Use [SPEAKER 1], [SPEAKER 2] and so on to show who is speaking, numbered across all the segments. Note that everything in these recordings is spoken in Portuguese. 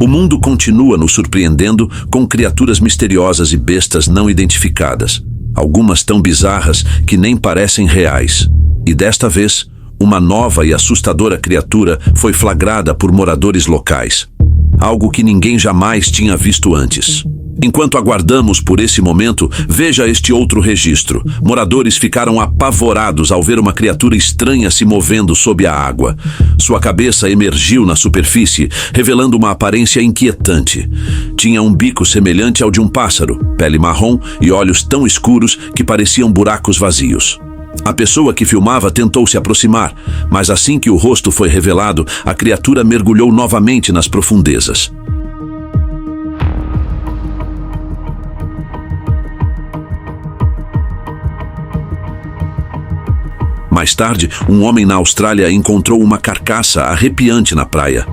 [SPEAKER 1] O mundo continua nos surpreendendo com criaturas misteriosas e bestas não identificadas, algumas tão bizarras que nem parecem reais. E desta vez, uma nova e assustadora criatura foi flagrada por moradores locais. Algo que ninguém jamais tinha visto antes. Enquanto aguardamos por esse momento, veja este outro registro. Moradores ficaram apavorados ao ver uma criatura estranha se movendo sob a água. Sua cabeça emergiu na superfície, revelando uma aparência inquietante. Tinha um bico semelhante ao de um pássaro, pele marrom e olhos tão escuros que pareciam buracos vazios. A pessoa que filmava tentou se aproximar, mas assim que o rosto foi revelado, a criatura mergulhou novamente nas profundezas. Mais tarde, um homem na Austrália encontrou uma carcaça arrepiante na praia.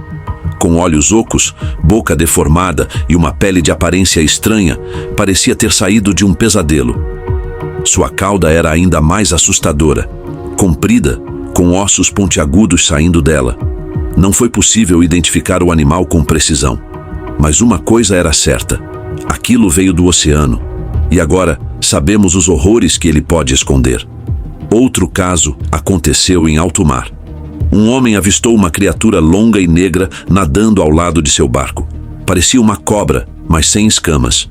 [SPEAKER 1] Com olhos ocos, boca deformada e uma pele de aparência estranha, parecia ter saído de um pesadelo. Sua cauda era ainda mais assustadora, comprida, com ossos pontiagudos saindo dela. Não foi possível identificar o animal com precisão. Mas uma coisa era certa: aquilo veio do oceano, e agora sabemos os horrores que ele pode esconder. Outro caso aconteceu em alto mar. Um homem avistou uma criatura longa e negra nadando ao lado de seu barco. Parecia uma cobra, mas sem escamas.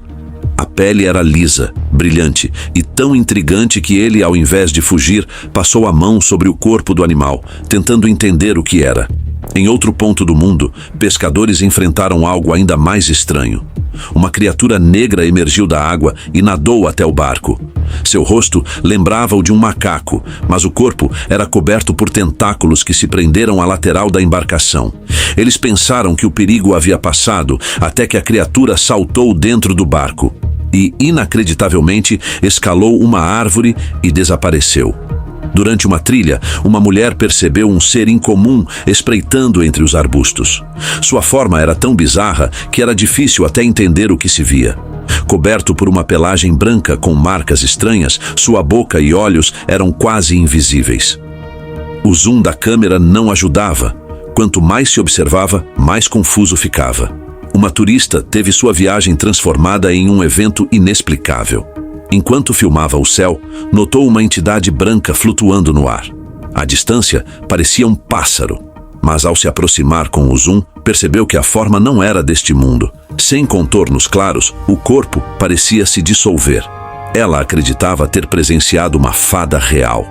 [SPEAKER 1] A pele era lisa, brilhante e tão intrigante que ele, ao invés de fugir, passou a mão sobre o corpo do animal, tentando entender o que era. Em outro ponto do mundo, pescadores enfrentaram algo ainda mais estranho. Uma criatura negra emergiu da água e nadou até o barco. Seu rosto lembrava o de um macaco, mas o corpo era coberto por tentáculos que se prenderam à lateral da embarcação. Eles pensaram que o perigo havia passado até que a criatura saltou dentro do barco e, inacreditavelmente, escalou uma árvore e desapareceu. Durante uma trilha, uma mulher percebeu um ser incomum espreitando entre os arbustos. Sua forma era tão bizarra que era difícil até entender o que se via. Coberto por uma pelagem branca com marcas estranhas, sua boca e olhos eram quase invisíveis. O zoom da câmera não ajudava. Quanto mais se observava, mais confuso ficava. Uma turista teve sua viagem transformada em um evento inexplicável. Enquanto filmava o céu, notou uma entidade branca flutuando no ar. À distância, parecia um pássaro, mas ao se aproximar com o zoom, percebeu que a forma não era deste mundo. Sem contornos claros, o corpo parecia se dissolver. Ela acreditava ter presenciado uma fada real.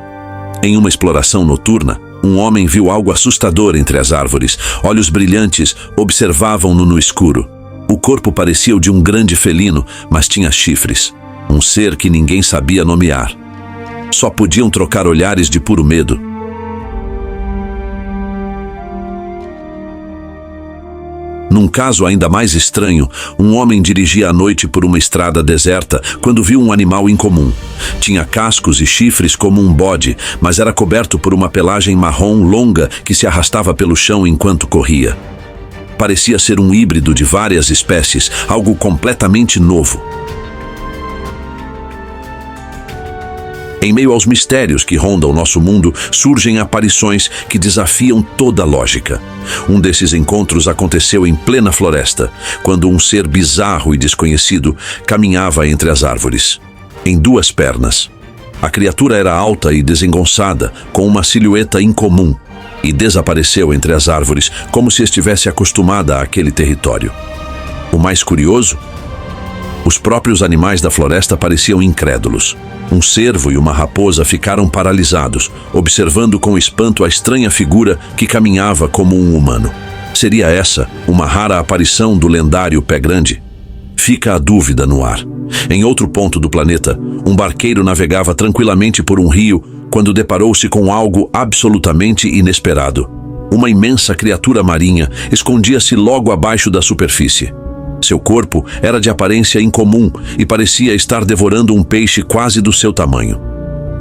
[SPEAKER 1] Em uma exploração noturna, um homem viu algo assustador entre as árvores. Olhos brilhantes observavam-no no escuro. O corpo parecia o de um grande felino, mas tinha chifres. Um ser que ninguém sabia nomear. Só podiam trocar olhares de puro medo. Num caso ainda mais estranho, um homem dirigia à noite por uma estrada deserta quando viu um animal incomum. Tinha cascos e chifres como um bode, mas era coberto por uma pelagem marrom longa que se arrastava pelo chão enquanto corria. Parecia ser um híbrido de várias espécies, algo completamente novo. Em meio aos mistérios que rondam nosso mundo, surgem aparições que desafiam toda lógica. Um desses encontros aconteceu em plena floresta, quando um ser bizarro e desconhecido caminhava entre as árvores. Em duas pernas. A criatura era alta e desengonçada, com uma silhueta incomum, e desapareceu entre as árvores, como se estivesse acostumada àquele território. O mais curioso? Os próprios animais da floresta pareciam incrédulos. Um cervo e uma raposa ficaram paralisados, observando com espanto a estranha figura que caminhava como um humano. Seria essa uma rara aparição do lendário Pé Grande? Fica a dúvida no ar. Em outro ponto do planeta, um barqueiro navegava tranquilamente por um rio quando deparou-se com algo absolutamente inesperado. Uma imensa criatura marinha escondia-se logo abaixo da superfície. Seu corpo era de aparência incomum e parecia estar devorando um peixe quase do seu tamanho.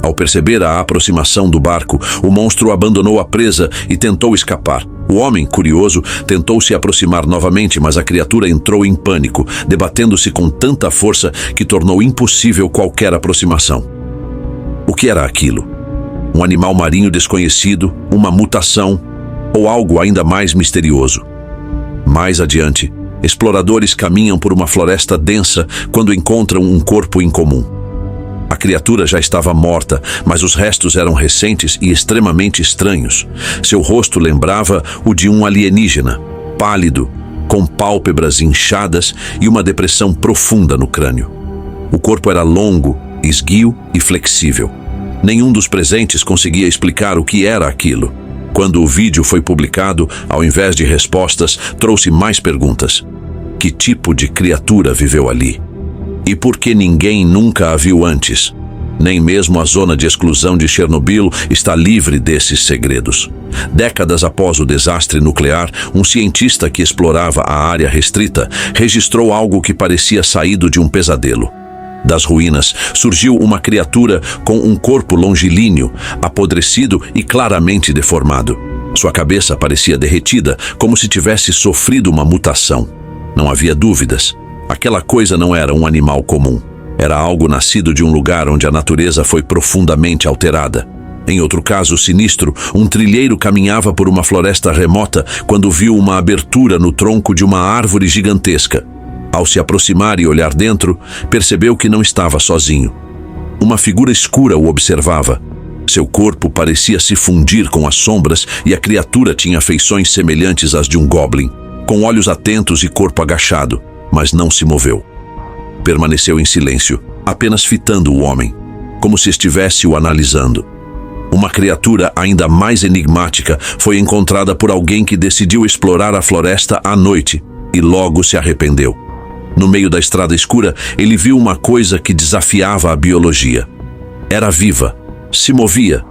[SPEAKER 1] Ao perceber a aproximação do barco, o monstro abandonou a presa e tentou escapar. O homem, curioso, tentou se aproximar novamente, mas a criatura entrou em pânico, debatendo-se com tanta força que tornou impossível qualquer aproximação. O que era aquilo? Um animal marinho desconhecido, uma mutação ou algo ainda mais misterioso? Mais adiante, Exploradores caminham por uma floresta densa quando encontram um corpo incomum. A criatura já estava morta, mas os restos eram recentes e extremamente estranhos. Seu rosto lembrava o de um alienígena, pálido, com pálpebras inchadas e uma depressão profunda no crânio. O corpo era longo, esguio e flexível. Nenhum dos presentes conseguia explicar o que era aquilo. Quando o vídeo foi publicado, ao invés de respostas, trouxe mais perguntas. Que tipo de criatura viveu ali? E por que ninguém nunca a viu antes? Nem mesmo a zona de exclusão de Chernobyl está livre desses segredos. Décadas após o desastre nuclear, um cientista que explorava a área restrita registrou algo que parecia saído de um pesadelo. Das ruínas surgiu uma criatura com um corpo longilíneo, apodrecido e claramente deformado. Sua cabeça parecia derretida, como se tivesse sofrido uma mutação. Não havia dúvidas. Aquela coisa não era um animal comum. Era algo nascido de um lugar onde a natureza foi profundamente alterada. Em outro caso sinistro, um trilheiro caminhava por uma floresta remota quando viu uma abertura no tronco de uma árvore gigantesca. Ao se aproximar e olhar dentro, percebeu que não estava sozinho. Uma figura escura o observava. Seu corpo parecia se fundir com as sombras e a criatura tinha feições semelhantes às de um goblin, com olhos atentos e corpo agachado, mas não se moveu. Permaneceu em silêncio, apenas fitando o homem, como se estivesse o analisando. Uma criatura ainda mais enigmática foi encontrada por alguém que decidiu explorar a floresta à noite e logo se arrependeu. No meio da estrada escura, ele viu uma coisa que desafiava a biologia. Era viva, se movia,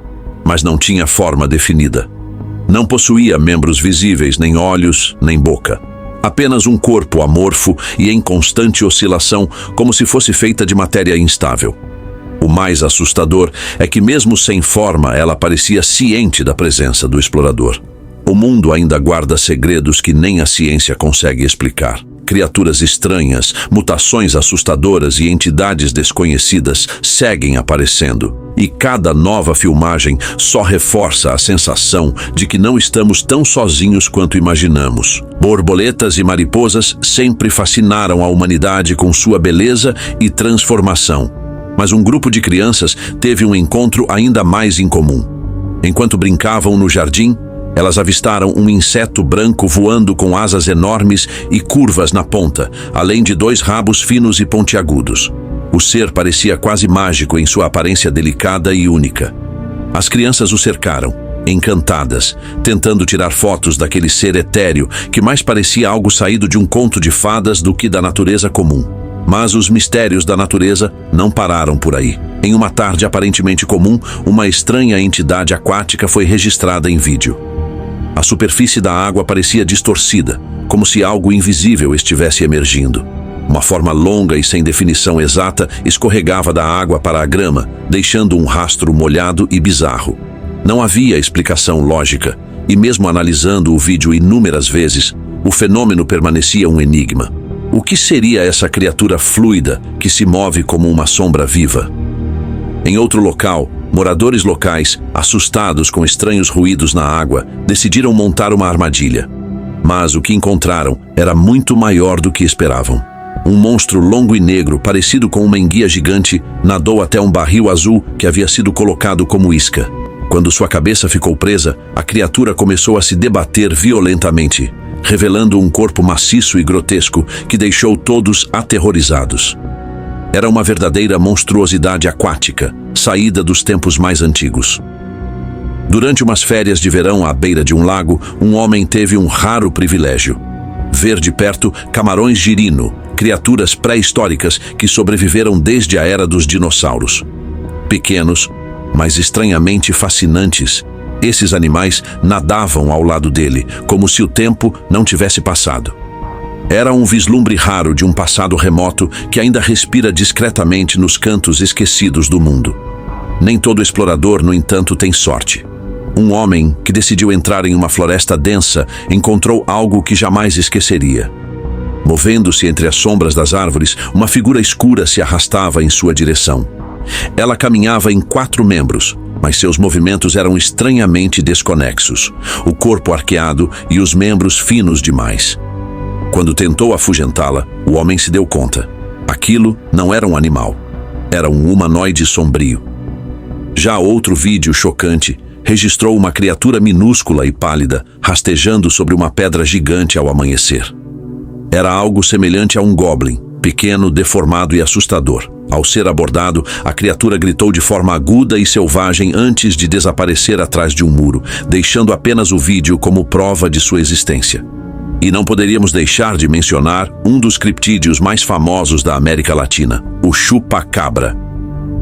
[SPEAKER 1] mas não tinha forma definida. Não possuía membros visíveis, nem olhos, nem boca. Apenas um corpo amorfo e em constante oscilação, como se fosse feita de matéria instável. O mais assustador é que mesmo sem forma, ela parecia ciente da presença do explorador. O mundo ainda guarda segredos que nem a ciência consegue explicar. Criaturas estranhas, mutações assustadoras e entidades desconhecidas seguem aparecendo. E cada nova filmagem só reforça a sensação de que não estamos tão sozinhos quanto imaginamos. Borboletas e mariposas sempre fascinaram a humanidade com sua beleza e transformação. Mas um grupo de crianças teve um encontro ainda mais incomum. Enquanto brincavam no jardim, elas avistaram um inseto branco voando com asas enormes e curvas na ponta, além de 2 rabos finos e pontiagudos. O ser parecia quase mágico em sua aparência delicada e única. As crianças o cercaram, encantadas, tentando tirar fotos daquele ser etéreo que mais parecia algo saído de um conto de fadas do que da natureza comum. Mas os mistérios da natureza não pararam por aí. Em uma tarde aparentemente comum, uma estranha entidade aquática foi registrada em vídeo. A superfície da água parecia distorcida, como se algo invisível estivesse emergindo. Uma forma longa e sem definição exata escorregava da água para a grama, deixando um rastro molhado e bizarro. Não havia explicação lógica, e mesmo analisando o vídeo inúmeras vezes, o fenômeno permanecia um enigma. O que seria essa criatura fluida que se move como uma sombra viva? Em outro local, moradores locais, assustados com estranhos ruídos na água, decidiram montar uma armadilha. Mas o que encontraram era muito maior do que esperavam. Um monstro longo e negro, parecido com uma enguia gigante, nadou até um barril azul que havia sido colocado como isca. Quando sua cabeça ficou presa, a criatura começou a se debater violentamente, revelando um corpo maciço e grotesco que deixou todos aterrorizados. Era uma verdadeira monstruosidade aquática, saída dos tempos mais antigos. Durante umas férias de verão à beira de um lago, um homem teve um raro privilégio: ver de perto camarões girino, criaturas pré-históricas que sobreviveram desde a era dos dinossauros. Pequenos, mas estranhamente fascinantes, esses animais nadavam ao lado dele, como se o tempo não tivesse passado. Era um vislumbre raro de um passado remoto que ainda respira discretamente nos cantos esquecidos do mundo. Nem todo explorador, no entanto, tem sorte. Um homem que decidiu entrar em uma floresta densa encontrou algo que jamais esqueceria. Movendo-se entre as sombras das árvores, uma figura escura se arrastava em sua direção. Ela caminhava em 4 membros, mas seus movimentos eram estranhamente desconexos, o corpo arqueado e os membros finos demais. Quando tentou afugentá-la, o homem se deu conta. Aquilo não era um animal. Era um humanoide sombrio. Já outro vídeo chocante registrou uma criatura minúscula e pálida rastejando sobre uma pedra gigante ao amanhecer. Era algo semelhante a um goblin, pequeno, deformado e assustador. Ao ser abordado, a criatura gritou de forma aguda e selvagem antes de desaparecer atrás de um muro, deixando apenas o vídeo como prova de sua existência. E não poderíamos deixar de mencionar um dos criptídeos mais famosos da América Latina, o chupacabra.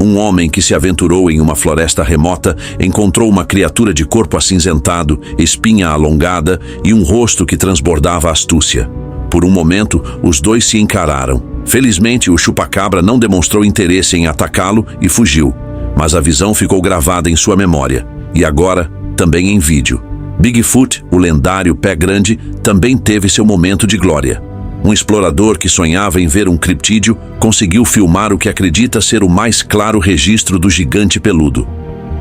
[SPEAKER 1] Um homem que se aventurou em uma floresta remota encontrou uma criatura de corpo acinzentado, espinha alongada e um rosto que transbordava astúcia. Por um momento, os dois se encararam. Felizmente, o chupacabra não demonstrou interesse em atacá-lo e fugiu, mas a visão ficou gravada em sua memória, e agora, também em vídeo. Bigfoot, o lendário pé grande, também teve seu momento de glória. Um explorador que sonhava em ver um criptídeo conseguiu filmar o que acredita ser o mais claro registro do gigante peludo.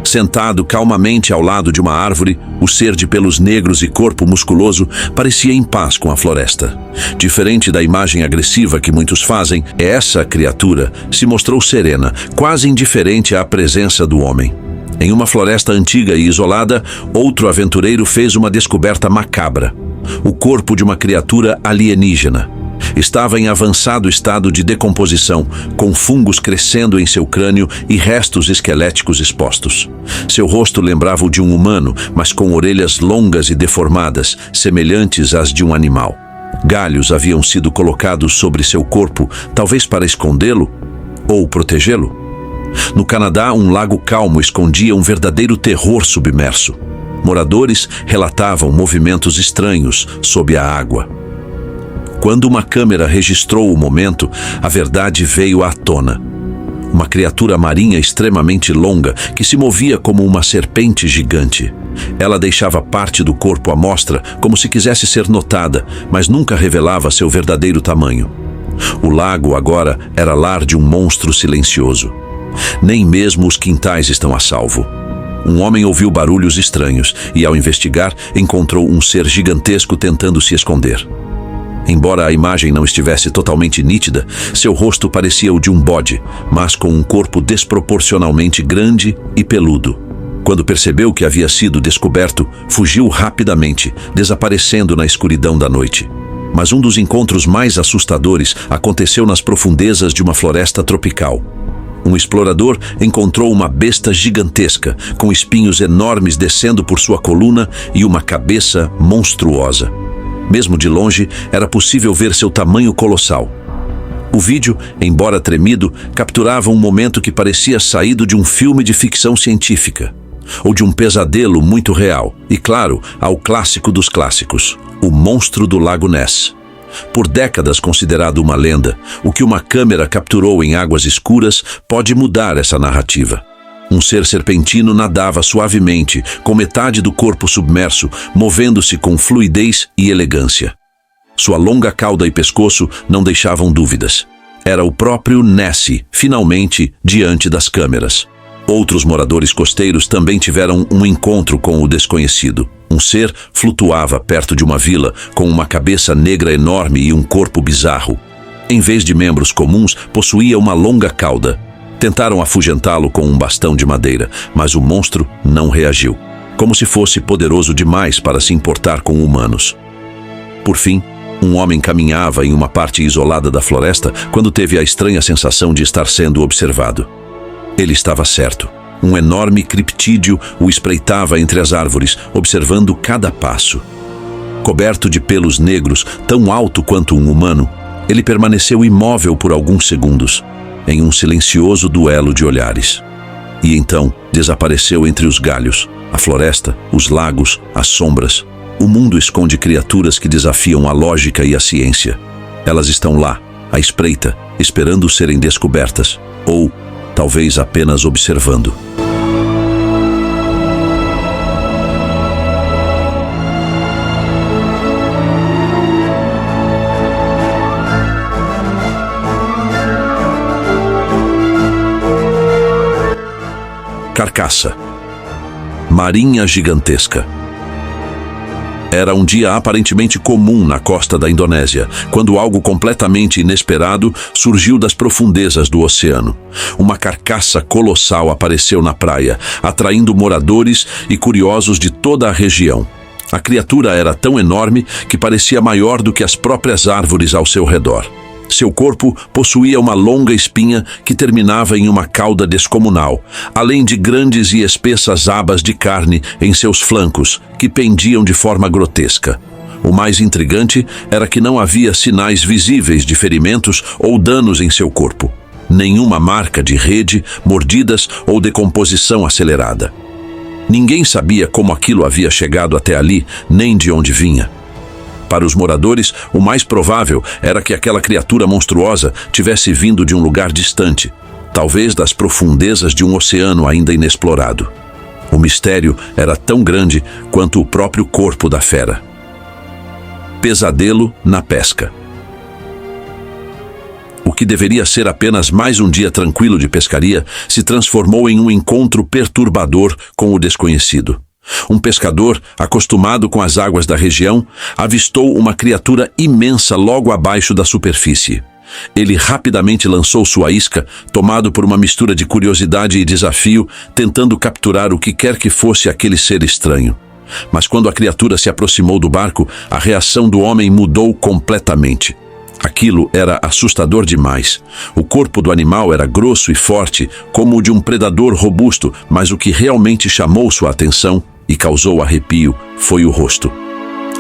[SPEAKER 1] Sentado calmamente ao lado de uma árvore, o ser de pelos negros e corpo musculoso parecia em paz com a floresta. Diferente da imagem agressiva que muitos fazem, essa criatura se mostrou serena, quase indiferente à presença do homem. Em uma floresta antiga e isolada, outro aventureiro fez uma descoberta macabra. O corpo de uma criatura alienígena. Estava em avançado estado de decomposição, com fungos crescendo em seu crânio e restos esqueléticos expostos. Seu rosto lembrava o de um humano, mas com orelhas longas e deformadas, semelhantes às de um animal. Galhos haviam sido colocados sobre seu corpo, talvez para escondê-lo ou protegê-lo. No Canadá, um lago calmo escondia um verdadeiro terror submerso. Moradores relatavam movimentos estranhos sob a água. Quando uma câmera registrou o momento, a verdade veio à tona. Uma criatura marinha extremamente longa que se movia como uma serpente gigante. Ela deixava parte do corpo à mostra como se quisesse ser notada, mas nunca revelava seu verdadeiro tamanho. O lago agora era lar de um monstro silencioso. Nem mesmo os quintais estão a salvo. Um homem ouviu barulhos estranhos e, ao investigar, encontrou um ser gigantesco tentando se esconder. Embora a imagem não estivesse totalmente nítida, seu rosto parecia o de um bode, mas com um corpo desproporcionalmente grande e peludo. Quando percebeu que havia sido descoberto, fugiu rapidamente, desaparecendo na escuridão da noite. Mas um dos encontros mais assustadores aconteceu nas profundezas de uma floresta tropical. Um explorador encontrou uma besta gigantesca, com espinhos enormes descendo por sua coluna e uma cabeça monstruosa. Mesmo de longe, era possível ver seu tamanho colossal. O vídeo, embora tremido, capturava um momento que parecia saído de um filme de ficção científica, ou de um pesadelo muito real, e claro, ao clássico dos clássicos, o monstro do Lago Ness. Por décadas considerado uma lenda, o que uma câmera capturou em águas escuras pode mudar essa narrativa. Um ser serpentino nadava suavemente, com metade do corpo submerso, movendo-se com fluidez e elegância. Sua longa cauda e pescoço não deixavam dúvidas. Era o próprio Nessie, finalmente, diante das câmeras. Outros moradores costeiros também tiveram um encontro com o desconhecido. Um ser flutuava perto de uma vila, com uma cabeça negra enorme e um corpo bizarro. Em vez de membros comuns, possuía uma longa cauda. Tentaram afugentá-lo com um bastão de madeira, mas o monstro não reagiu, como se fosse poderoso demais para se importar com humanos. Por fim, um homem caminhava em uma parte isolada da floresta quando teve a estranha sensação de estar sendo observado. Ele estava certo. Um enorme criptídeo o espreitava entre as árvores, observando cada passo. Coberto de pelos negros, tão alto quanto um humano, ele permaneceu imóvel por alguns segundos, em um silencioso duelo de olhares. E então desapareceu entre os galhos, a floresta, os lagos, as sombras. O mundo esconde criaturas que desafiam a lógica e a ciência. Elas estão lá, à espreita, esperando serem descobertas, ou talvez apenas observando. Carcaça. Marinha gigantesca. Era um dia aparentemente comum na costa da Indonésia, quando algo completamente inesperado surgiu das profundezas do oceano. Uma carcaça colossal apareceu na praia, atraindo moradores e curiosos de toda a região. A criatura era tão enorme que parecia maior do que as próprias árvores ao seu redor. Seu corpo possuía uma longa espinha que terminava em uma cauda descomunal, além de grandes e espessas abas de carne em seus flancos, que pendiam de forma grotesca. O mais intrigante era que não havia sinais visíveis de ferimentos ou danos em seu corpo. Nenhuma marca de rede, mordidas ou decomposição acelerada. Ninguém sabia como aquilo havia chegado até ali, nem de onde vinha. Para os moradores, o mais provável era que aquela criatura monstruosa tivesse vindo de um lugar distante, talvez das profundezas de um oceano ainda inexplorado. O mistério era tão grande quanto o próprio corpo da fera. Pesadelo na pesca. O que deveria ser apenas mais um dia tranquilo de pescaria se transformou em um encontro perturbador com o desconhecido. Um pescador, acostumado com as águas da região, avistou uma criatura imensa logo abaixo da superfície. Ele rapidamente lançou sua isca, tomado por uma mistura de curiosidade e desafio, tentando capturar o que quer que fosse aquele ser estranho. Mas quando a criatura se aproximou do barco, a reação do homem mudou completamente. Aquilo era assustador demais. O corpo do animal era grosso e forte, como o de um predador robusto, mas o que realmente chamou sua atenção e causou arrepio foi o rosto.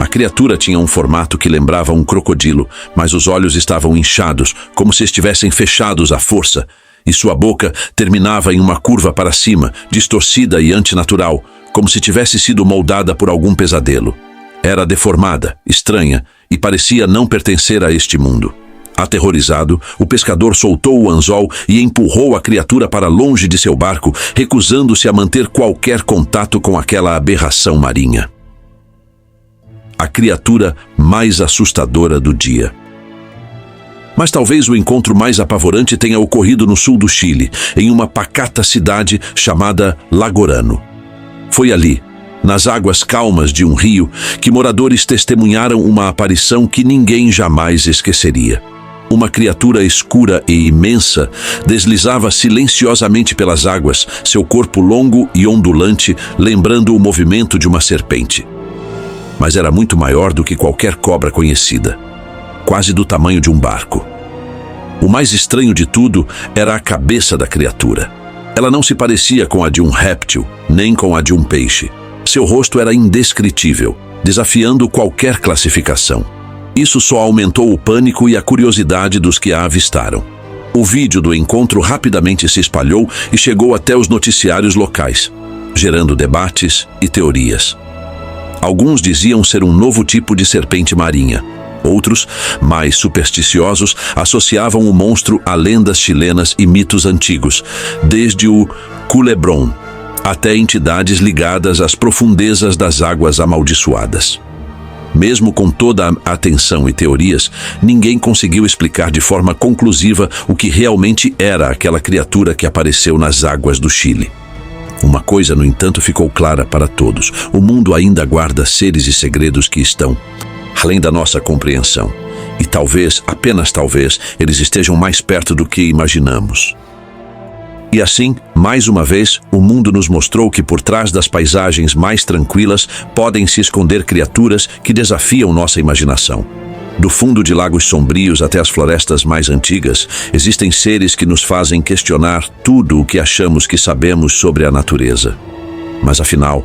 [SPEAKER 1] A criatura tinha um formato que lembrava um crocodilo, mas os olhos estavam inchados, como se estivessem fechados à força, e sua boca terminava em uma curva para cima, distorcida e antinatural, como se tivesse sido moldada por algum pesadelo. Era deformada, estranha, e parecia não pertencer a este mundo. Aterrorizado, o pescador soltou o anzol e empurrou a criatura para longe de seu barco, recusando-se a manter qualquer contato com aquela aberração marinha. A criatura mais assustadora do dia. Mas talvez o encontro mais apavorante tenha ocorrido no sul do Chile, em uma pacata cidade chamada Lagorano. Foi ali, nas águas calmas de um rio, que moradores testemunharam uma aparição que ninguém jamais esqueceria. Uma criatura escura e imensa deslizava silenciosamente pelas águas, seu corpo longo e ondulante, lembrando o movimento de uma serpente. Mas era muito maior do que qualquer cobra conhecida, quase do tamanho de um barco. O mais estranho de tudo era a cabeça da criatura. Ela não se parecia com a de um réptil, nem com a de um peixe. Seu rosto era indescritível, desafiando qualquer classificação. Isso só aumentou o pânico e a curiosidade dos que a avistaram. O vídeo do encontro rapidamente se espalhou e chegou até os noticiários locais, gerando debates e teorias. Alguns diziam ser um novo tipo de serpente marinha. Outros, mais supersticiosos, associavam o monstro a lendas chilenas e mitos antigos, desde o Culebrón até entidades ligadas às profundezas das águas amaldiçoadas. Mesmo com toda a atenção e teorias, ninguém conseguiu explicar de forma conclusiva o que realmente era aquela criatura que apareceu nas águas do Chile. Uma coisa, no entanto, ficou clara para todos: o mundo ainda guarda seres e segredos que estão além da nossa compreensão. E talvez, apenas talvez, eles estejam mais perto do que imaginamos. E assim, mais uma vez, o mundo nos mostrou que por trás das paisagens mais tranquilas podem se esconder criaturas que desafiam nossa imaginação. Do fundo de lagos sombrios até as florestas mais antigas, existem seres que nos fazem questionar tudo o que achamos que sabemos sobre a natureza. Mas afinal,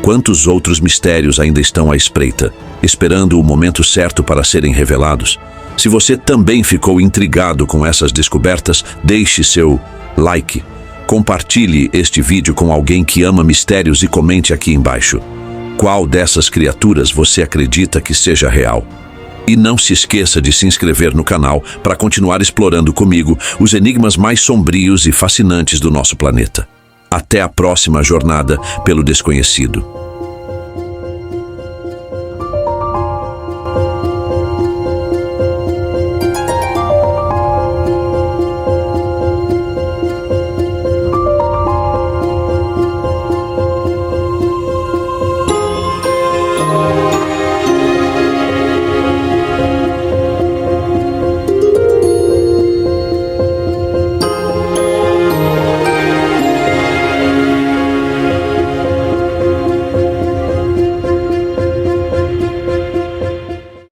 [SPEAKER 1] quantos outros mistérios ainda estão à espreita, esperando o momento certo para serem revelados? Se você também ficou intrigado com essas descobertas, deixe seu like, compartilhe este vídeo com alguém que ama mistérios e comente aqui embaixo qual dessas criaturas você acredita que seja real. E não se esqueça de se inscrever no canal para continuar explorando comigo os enigmas mais sombrios e fascinantes do nosso planeta. Até a próxima jornada pelo desconhecido.